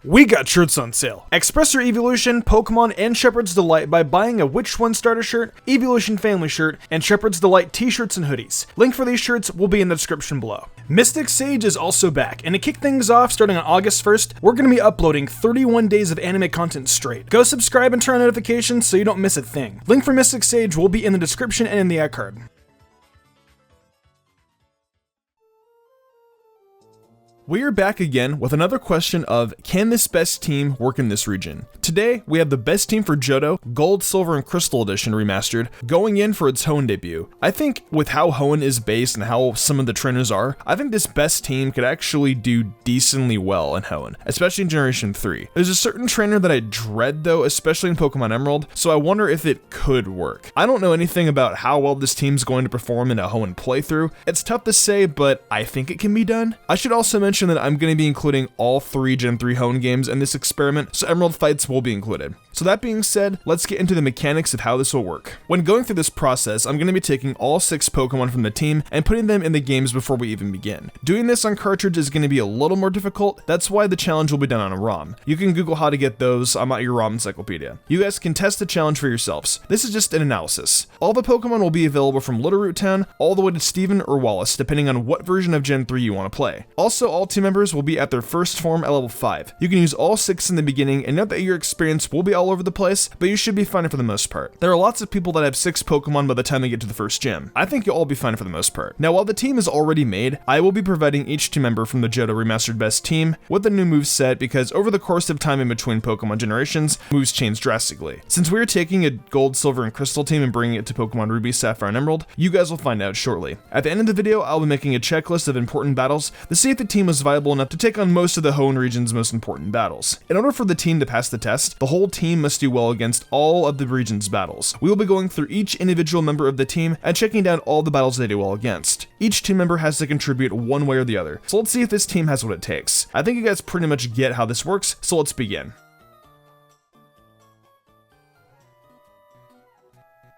we got shirts on sale. Express your Evolution, Pokemon, and Shepherd's Delight by buying a Which One starter shirt, Evolution family shirt, and Shepherd's Delight t-shirts and hoodies. Link for these shirts will be in the description below. Mystic Sage is also back, and to kick things off, starting on August 1st, we're going to be uploading 31 days of anime content straight. Go subscribe and turn on notifications so you don't miss a thing. Link for Mystic Sage will be in the description and in the ad card. We are back again with another question of, can this best team work in this region? Today, we have the best team for Johto, Gold, Silver, and Crystal Edition Remastered, going in for its Hoenn debut. I think with how Hoenn is based and how some of the trainers are, I think this best team could actually do decently well in Hoenn, especially in Generation 3. There's a certain trainer that I dread though, especially in Pokemon Emerald, so I wonder if it could work. I don't know anything about how well this team's going to perform in a Hoenn playthrough. It's tough to say, but I think it can be done. I should also mention that I'm going to be including all 3 Gen 3 Hoenn games in this experiment, so Emerald fights will be included. So that being said, let's get into the mechanics of how this will work. When going through this process, I'm going to be taking all 6 Pokemon from the team and putting them in the games before we even begin. Doing this on cartridge is going to be a little more difficult, that's why the challenge will be done on a ROM. You can Google how to get those, I'm at your ROM encyclopedia. You guys can test the challenge for yourselves. This is just an analysis. All the Pokemon will be available from Little Root Town all the way to Steven or Wallace, depending on what version of Gen 3 you want to play. Also, all team members will be at their first form at level 5. You can use all 6 in the beginning, and note that your experience will be all over the place, but you should be fine for the most part. There are lots of people that have 6 Pokemon by the time they get to the first gym. I think you'll all be fine for the most part. Now, while the team is already made, I will be providing each team member from the Johto Remastered Best Team with a new moveset because over the course of time in between Pokemon generations, moves change drastically. Since we are taking a Gold, Silver, and Crystal team and bringing it to Pokemon Ruby, Sapphire, and Emerald, you guys will find out shortly. At the end of the video, I'll be making a checklist of important battles to see if the team was viable enough to take on most of the Hoenn region's most important battles. In order for the team to pass the test, the whole team must do well against all of the region's battles. We will be going through each individual member of the team and checking down all the battles they do well against. Each team member has to contribute one way or the other, so let's see if this team has what it takes. I think you guys pretty much get how this works, so let's begin.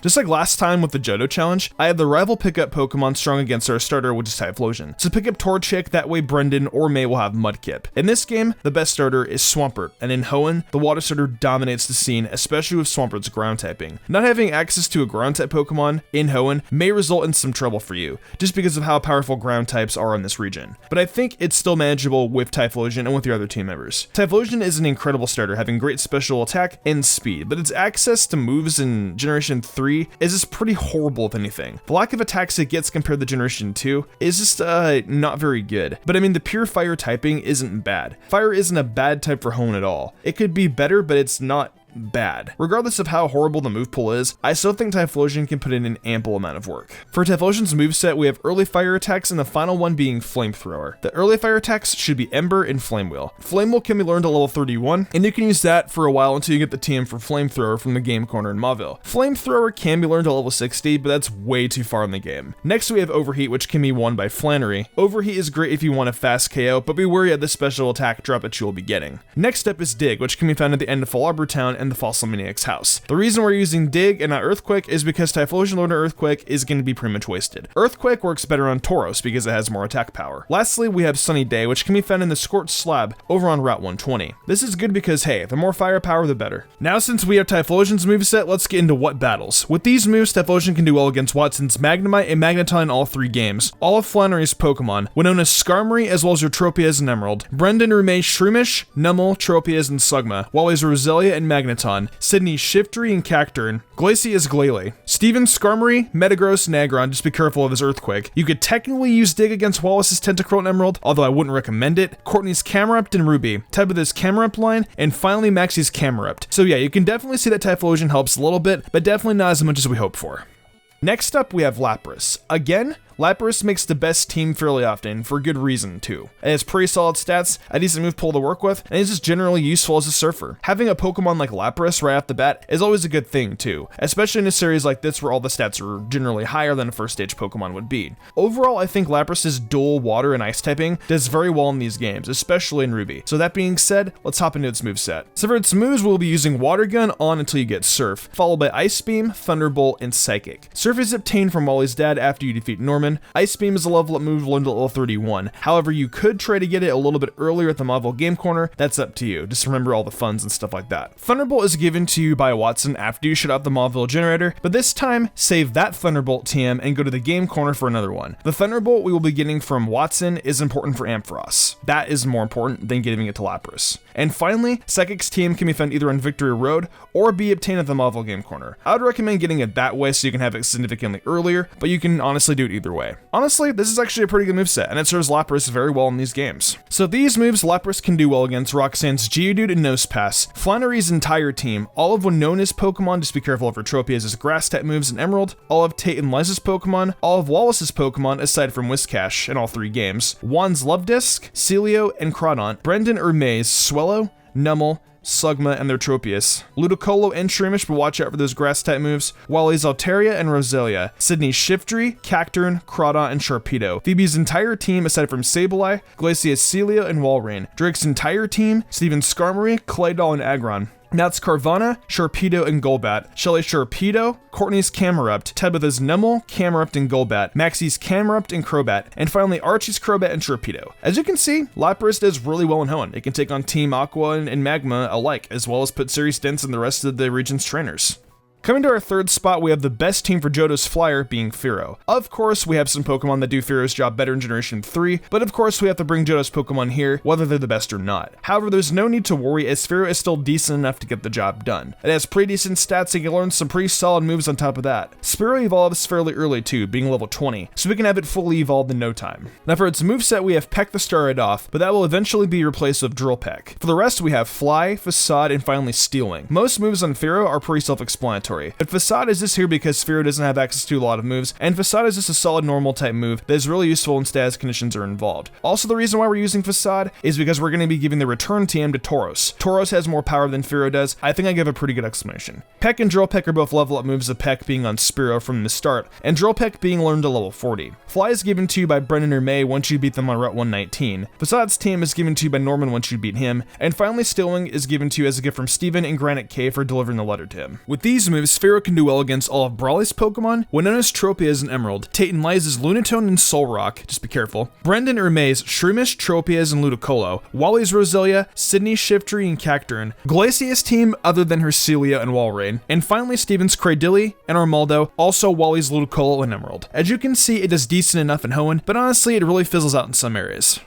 Just like last time with the Johto challenge, I have the rival pickup Pokemon strong against our starter, which is Typhlosion. So pick up Torchic, that way Brendan or May will have Mudkip. In this game, the best starter is Swampert, and in Hoenn, the water starter dominates the scene, especially with Swampert's ground typing. Not having access to a ground type Pokemon in Hoenn may result in some trouble for you, just because of how powerful ground types are in this region. But I think it's still manageable with Typhlosion and with your other team members. Typhlosion is an incredible starter, having great special attack and speed, but its access to moves in Generation 3 is just pretty horrible if anything. The lack of attacks it gets compared to Generation 2 is just not very good. But I mean, the pure fire typing isn't bad. Fire isn't a bad type for Hoenn at all. It could be better, but it's not bad. Regardless of how horrible the move pool is, I still think Typhlosion can put in an ample amount of work. For Typhlosion's moveset, we have early fire attacks and the final one being Flamethrower. The early fire attacks should be Ember and Flame Wheel. Flame Wheel can be learned at level 31, and you can use that for a while until you get the TM for Flamethrower from the game corner in Mauville. Flamethrower can be learned at level 60, but that's way too far in the game. Next we have Overheat, which can be won by Flannery. Overheat is great if you want a fast KO, but be wary of the special attack drop that you will be getting. Next up is Dig, which can be found at the end of Fall Arbor Town and the Fossil Maniac's house. The reason we're using Dig and not Earthquake is because Typhlosion learned Earthquake is going to be pretty much wasted. Earthquake works better on Tauros because it has more attack power. Lastly, we have Sunny Day, which can be found in the Scorched Slab over on Route 120. This is good because, hey, the more firepower, the better. Now, since we have Typhlosion's moveset, let's get into what battles. With these moves, Typhlosion can do well against Watson's Magnemite and Magneton in all 3 games. All of Flannery's Pokemon, when known as Skarmory as well as Eutropias and Emerald. Brendan remains Shroomish, Numel, Tropias, and Slugma, while he's Roselia and Magneton. Sydney Shiftry and Cacturne. Glacie is Glalie. Steven Skarmory, Metagross, Nagron, just be careful of his Earthquake. You could technically use Dig against Wallace's Tentacruel and Emerald, although I wouldn't recommend it. Courtney's Camerupt and Ruby. Tabitha's Camerupt line, and finally Maxie's Camerupt. So yeah, you can definitely see that Typhlosion helps a little bit, but definitely not as much as we hope for. Next up, we have Lapras. Again, Lapras makes the best team fairly often, for good reason too. It has pretty solid stats, a decent move pool to work with, and is just generally useful as a surfer. Having a Pokemon like Lapras right off the bat is always a good thing too, especially in a series like this where all the stats are generally higher than a first stage Pokemon would be. Overall, I think Lapras' dual water and ice typing does very well in these games, especially in Ruby. So that being said, let's hop into its moveset. So for its moves, we'll be using Water Gun on until you get Surf, followed by Ice Beam, Thunderbolt, and Psychic. Surf is obtained from Wally's dad after you defeat Norman, Norman. Ice Beam is a level up move learned at level 31. However, you could try to get it a little bit earlier at the Mauville Game Corner. That's up to you. Just remember all the funds and stuff like that. Thunderbolt is given to you by Watson after you shut out the Mauville generator, but this time, save that Thunderbolt TM and go to the Game Corner for another one. The Thunderbolt we will be getting from Watson is important for Ampharos. That is more important than giving it to Lapras. And finally, Psychic's TM can be found either on Victory Road or be obtained at the Mauville Game Corner. I would recommend getting it that way so you can have it significantly earlier, but you can honestly do it either way. Honestly, this is actually a pretty good moveset, and it serves Lapras very well in these games. So these moves Lapras can do well against Roxanne's Geodude and Nosepass, Flannery's entire team, all of Winona's Pokemon, just be careful of her Tropius' grass type moves in Emerald, all of Tate and Liza's Pokemon, all of Wallace's Pokemon aside from Whiscash in all 3 games, Juan's Love Disc, Celio, and Crawdaunt, Brendan Urmay's Swellow, Numel, Slugma, and their Tropius, Ludicolo and Shroomish, but watch out for those grass type moves, Wally's Altaria and Roselia, Sydney's Shiftry, Cacturne, Crawdaunt, and Sharpedo, Phoebe's entire team aside from Sableye, Glacia's Celio, and Walrein, Drake's entire team, Steven's Skarmory, Claydol, and Aggron, Matt's Carvana, Sharpedo, and Golbat, Shelly's Sharpedo, Courtney's Camerupt, Tabitha's Numel, Camerupt, and Golbat, Maxie's Camerupt and Crobat, and finally Archie's Crobat and Sharpedo. As you can see, Lapras does really well in Hoenn. It can take on Team Aqua and Magma alike, as well as put serious dents in the rest of the region's trainers. Coming to our third spot, we have the best team for Johto's Flyer being Fearow. Of course, we have some Pokemon that do Fearow's job better in Generation 3, but of course we have to bring Johto's Pokemon here, whether they're the best or not. However, there's no need to worry as Fearow is still decent enough to get the job done. It has pretty decent stats and can learn some pretty solid moves on top of that. Spearow evolves fairly early too, being level 20, so we can have it fully evolved in no time. Now for its moveset, we have Peck the Star right off, but that will eventually be replaced with Drill Peck. For the rest, we have Fly, Facade, and finally Steel Wing. Most moves on Fearow are pretty self-explanatory, but Facade is just here because Fearow doesn't have access to a lot of moves, and Facade is just a solid normal type move that is really useful when status conditions are involved. Also, the reason why we're using Facade is because we're going to be giving the return TM to Tauros. Tauros has more power than Fearow does. I think I give a pretty good explanation. Peck and Drill Peck are both level up moves, of Peck being on Spearow from the start, and Drill Peck being learned to level 40. Fly is given to you by Brendan or May once you beat them on Route 119. Facade's TM is given to you by Norman once you beat him, and finally Steel Wing is given to you as a gift from Steven and Granite Cave for delivering the letter to him. With these moves, Fearow can do well against all of Brawly's Pokemon, Winona's Tropius and Emerald, Tate and Liza's Lunatone and Solrock, just be careful, Brendan Urmay's Shroomish, Tropius, and Ludicolo, Wally's Roselia, Sydney's Shiftry and Cacturne, Glacia's team other than her Celia and Walrein, and finally Steven's Cradilly and Armaldo, also Wally's Ludicolo and Emerald. As you can see, it is decent enough in Hoenn, but honestly it really fizzles out in some areas.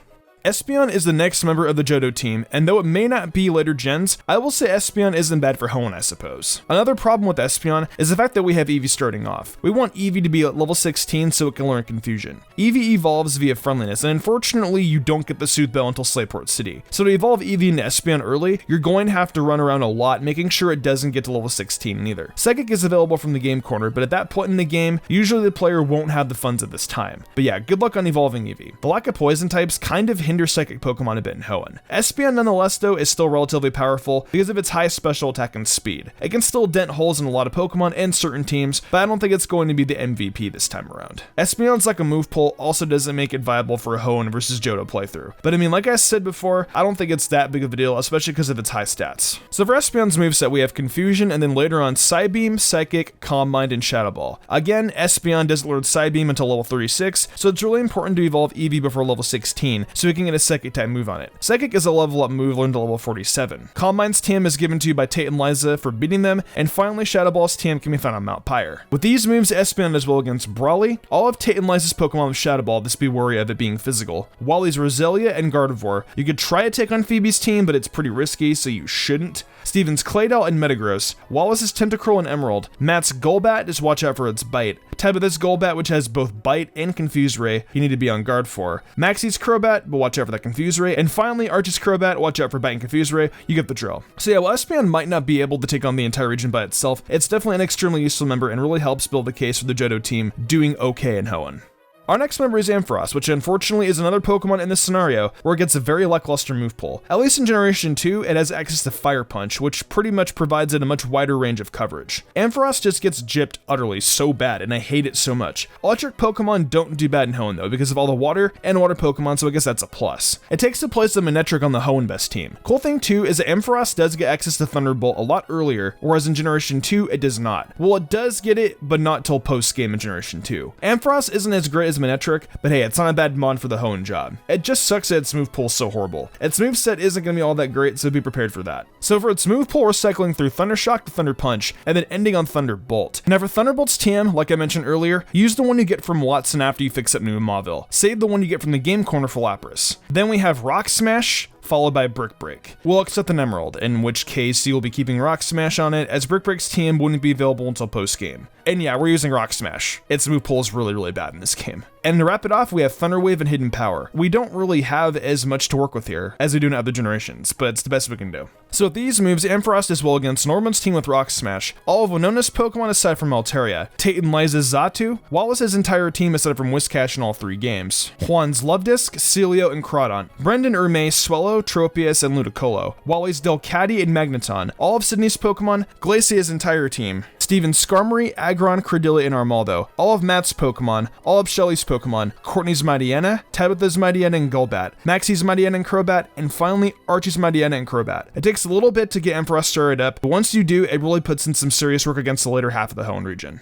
Espeon is the next member of the Johto team, and though it may not be later gens, I will say Espeon isn't bad for Hoenn, I suppose. Another problem with Espeon is the fact that we have Eevee starting off. We want Eevee to be at level 16 so it can learn Confusion. Eevee evolves via friendliness, and unfortunately you don't get the Soothe Bell until Slateport City. So to evolve Eevee into Espeon early, you're going to have to run around a lot, making sure it doesn't get to level 16 either. Psychic is available from the game corner, but at that point in the game, usually the player won't have the funds at this time. But yeah, good luck on evolving Eevee. The lack of poison types kind of hinder Psychic Pokemon a bit in Hoenn. Espeon nonetheless though is still relatively powerful because of its high special attack and speed. It can still dent holes in a lot of Pokemon and certain teams, but I don't think it's going to be the MVP this time around. Espeon's like a move pull also doesn't make it viable for a Hoenn versus Johto playthrough. But I mean, like I said before, I don't think it's that big of a deal, especially because of its high stats. So for Espeon's moveset, we have Confusion, and then later on Psybeam, Psychic, Calm Mind, and Shadow Ball. Again, Espeon doesn't learn Psybeam until level 36, so it's really important to evolve Eevee before level 16, so we can get a Psychic type move on it. Psychic is a level up move learned to level 47. Calm Mind's TM is given to you by Tate and Liza for beating them, and finally Shadow Ball's TM can be found on Mount Pyre. With these moves, Espeon does well against Brawly, all of Tate and Liza's Pokemon with Shadow Ball, just be wary of it being physical, Wally's Roselia and Gardevoir. You could try to take on Phoebe's team, but it's pretty risky, so you shouldn't. Steven's Claydol and Metagross, Wallace's Tentacruel and Emerald, Matt's Golbat, just watch out for its bite, Tabitha's Golbat, which has both Bite and Confuse Ray, you need to be on guard for, Maxie's Crobat, but watch out for that Confuse Ray, and finally Archie's Crobat, watch out for Bite and Confuse Ray, you get the drill. So yeah, while Espeon might not be able to take on the entire region by itself, it's definitely an extremely useful member and really helps build the case for the Johto team doing okay in Hoenn. Our next member is Ampharos, which unfortunately is another Pokemon in this scenario where it gets a very lackluster move pull. At least in Generation 2, it has access to Fire Punch, which pretty much provides it a much wider range of coverage. Ampharos just gets gypped utterly so bad, and I hate it so much. Electric Pokemon don't do bad in Hoenn though, because of all the water and water Pokemon, so I guess that's a plus. It takes the place of Manectric on the Hoenn best team. Cool thing too is that Ampharos does get access to Thunderbolt a lot earlier, whereas in Generation 2, it does not. Well, it does get it, but not till post-game in Generation 2. Ampharos isn't as great as Manectric, but hey, it's not a bad mod for the Hoenn job. It just sucks that its move pool is so horrible. Its moveset isn't going to be all that great, so be prepared for that. So for its move pool, we're cycling through Thunder Shock to Thunder Punch, and then ending on Thunderbolt. Now for Thunderbolt's TM, like I mentioned earlier, use the one you get from Watson after you fix up New Mauville. Save the one you get from the game corner for Lapras. Then we have Rock Smash, followed by Brick Break. We'll accept an Emerald, in which case you will be keeping Rock Smash on it, as Brick Break's TM wouldn't be available until post-game. And yeah, we're using Rock Smash. Its move pool is really, really bad in this game. And to wrap it off, we have Thunder Wave and Hidden Power. We don't really have as much to work with here as we do in other generations, but it's the best we can do. So with these moves, Ampharos does well against Norman's team with Rock Smash, all of Winona's Pokemon aside from Altaria, Tate and Liza's Xatu, Wallace's entire team aside from Whiscash in all 3 games, Juan's Luvdisc, Celio, and Crawdon, Brendan, Urmay, Swellow, Tropius, and Ludicolo, Wally's Delcatty and Magneton, all of Sydney's Pokemon, Glacier's entire team, Steven's Skarmory, Aggron, Credillia, and Armaldo, all of Matt's Pokemon, all of Shelly's Pokemon, Courtney's Mightyena, Tabitha's Mightyena and Golbat, Maxie's Mightyena and Crobat, and finally Archie's Mightyena and Crobat. It takes a little bit to get Ampharos started up, but once you do, it really puts in some serious work against the later half of the Hoenn region.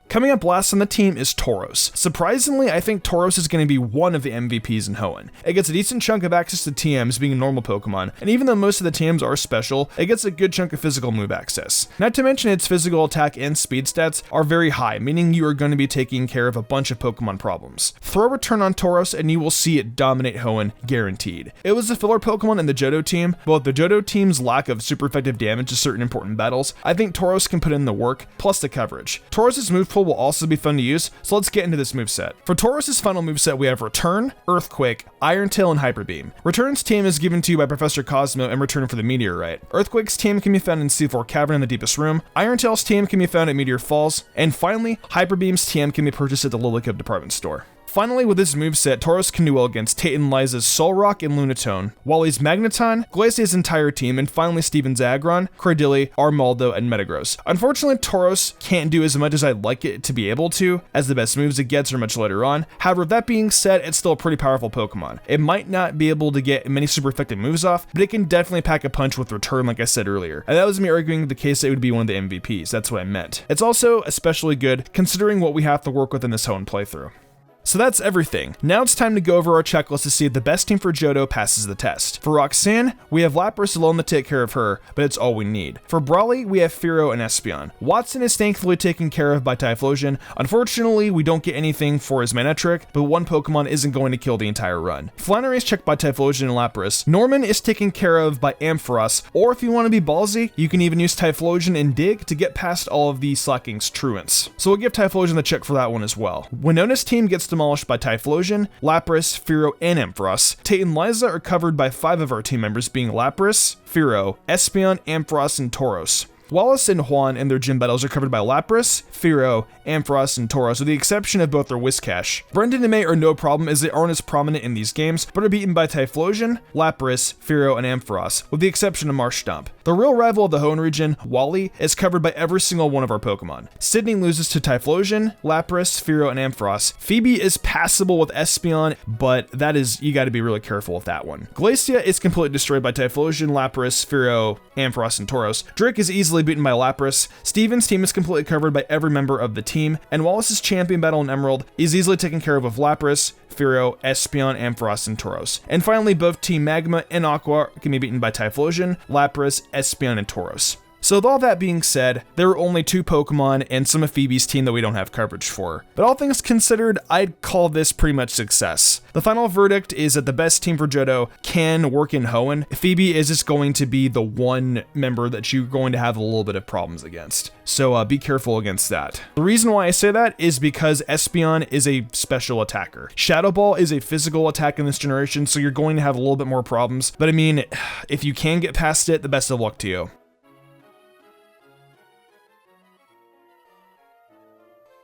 Coming up last on the team is Tauros. Surprisingly, I think Tauros is going to be one of the MVPs in Hoenn. It gets a decent chunk of access to TMs being a normal Pokemon, and even though most of the TMs are special, it gets a good chunk of physical move access. Not to mention its physical attack and speed stats are very high, meaning you are going to be taking care of a bunch of Pokemon problems. Throw a return on Tauros and you will see it dominate Hoenn, guaranteed. It was a filler Pokemon in the Johto team, but with the Johto team's lack of super effective damage to certain important battles, I think Tauros can put in the work, plus the coverage. Tauros' move pool will also be fun to use, so let's get into this moveset. For Tauros' final moveset, we have Return, Earthquake, Iron Tail, and Hyper Beam. Return's TM is given to you by Professor Cosmo in return for the Meteorite. Earthquake's TM can be found in C4 Cavern in the deepest room, Iron Tail's TM can be found at Meteor Falls, and finally, Hyper Beam's TM can be purchased at the Lilycove department store. Finally, with this moveset, Tauros can do well against Tate and Liza's Solrock and Lunatone, Wally's Magneton, Glacier's entire team, and finally Steven's Aggron, Credillia, Armaldo, and Metagross. Unfortunately, Tauros can't do as much as I'd like it to be able to, as the best moves it gets are much later on. However, that being said, it's still a pretty powerful Pokemon. It might not be able to get many super effective moves off, but it can definitely pack a punch with Return like I said earlier. And that was me arguing the case that it would be one of the MVPs, that's what I meant. It's also especially good considering what we have to work with in this Hoenn playthrough. So that's everything. Now it's time to go over our checklist to see if the best team for Johto passes the test. For Roxanne, we have Lapras alone to take care of her, but it's all we need. For Brawly, we have Fearow and Espeon. Watson is thankfully taken care of by Typhlosion. Unfortunately, we don't get anything for his Manectric, but one Pokemon isn't going to kill the entire run. Flannery is checked by Typhlosion and Lapras. Norman is taken care of by Ampharos, or if you want to be ballsy, you can even use Typhlosion and Dig to get past all of the Slacking's truants. So we'll give Typhlosion the check for that one as well. Winona's team gets demolished by Typhlosion, Lapras, Fearow, and Ampharos. Tate and Liza are covered by 5 of our team members being Lapras, Fearow, Espeon, Ampharos, and Tauros. Wallace and Juan in their gym battles are covered by Lapras, Fearow, Ampharos, and Tauros, with the exception of both their Whiscash. Brendan and May are no problem as they aren't as prominent in these games, but are beaten by Typhlosion, Lapras, Fearow, and Ampharos, with the exception of Marshtomp. The real rival of the Hoenn region, Wally, is covered by every single one of our Pokemon. Sydney loses to Typhlosion, Lapras, Fearow, and Ampharos. Phoebe is passable with Espeon, but that is, you gotta be really careful with that one. Glacia is completely destroyed by Typhlosion, Lapras, Fearow, Ampharos, and Tauros. Drake is easily beaten by Lapras. Steven's team is completely covered by every member of the team, and Wallace's champion battle in Emerald is easily taken care of with Lapras, Fearow, Espeon, Ampharos, and Tauros. And finally, both Team Magma and Aqua can be beaten by Typhlosion, Lapras, Espeon, and Tauros. So with all that being said, there are only 2 Pokemon and some of Phoebe's team that we don't have coverage for. But all things considered, I'd call this pretty much success. The final verdict is that the best team for Johto can work in Hoenn. Phoebe is just going to be the one member that you're going to have a little bit of problems against. So be careful against that. The reason why I say that is because Espeon is a special attacker. Shadow Ball is a physical attack in this generation, so you're going to have a little bit more problems. But I mean, if you can get past it, the best of luck to you.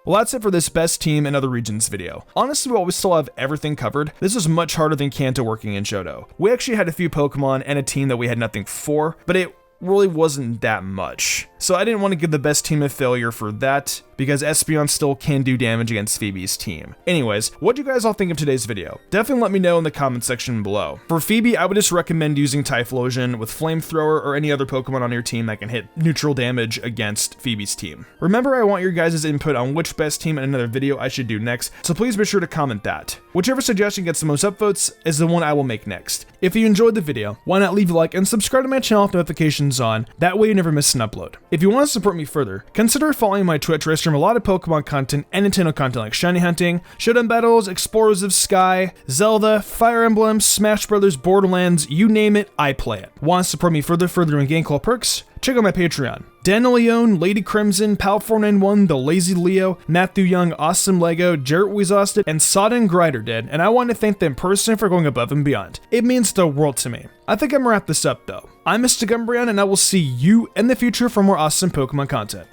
Well, that's it for this best team in other regions video. Honestly, while we still have everything covered, this was much harder than Kanto working in Johto. We actually had a few Pokemon and a team that we had nothing for, but it really wasn't that much. so I didn't want to give the best team a failure for that, because Espeon still can do damage against Phoebe's team. Anyways, what do you guys all think of today's video? Definitely let me know in the comment section below. For Phoebe, I would just recommend using Typhlosion with Flamethrower or any other Pokemon on your team that can hit neutral damage against Phoebe's team. Remember, I want your guys' input on which best team in another video I should do next, so please be sure to comment that. Whichever suggestion gets the most upvotes is the one I will make next. If you enjoyed the video, why not leave a like and subscribe to my channel with notifications on, that way you never miss an upload. If you want to support me further, consider following my Twitch where I stream a lot of Pokemon content and Nintendo content like shiny hunting, showdown battles, Explorers of Sky, Zelda, Fire Emblem, Smash Brothers, Borderlands, you name it, I play it. Want to support me further in Game Club perks? Check out my Patreon. Daniel Leone, Lady Crimson, Pal491, The Lazy Leo, Matthew Young, Awesome Lego, Jarrett Weezosted, and Sodden Grider did, and I want to thank them personally for going above and beyond. It means the world to me. I think I'm gonna wrap this up though. I'm Mr. Gumbrian, and I will see you in the future for more awesome Pokemon content.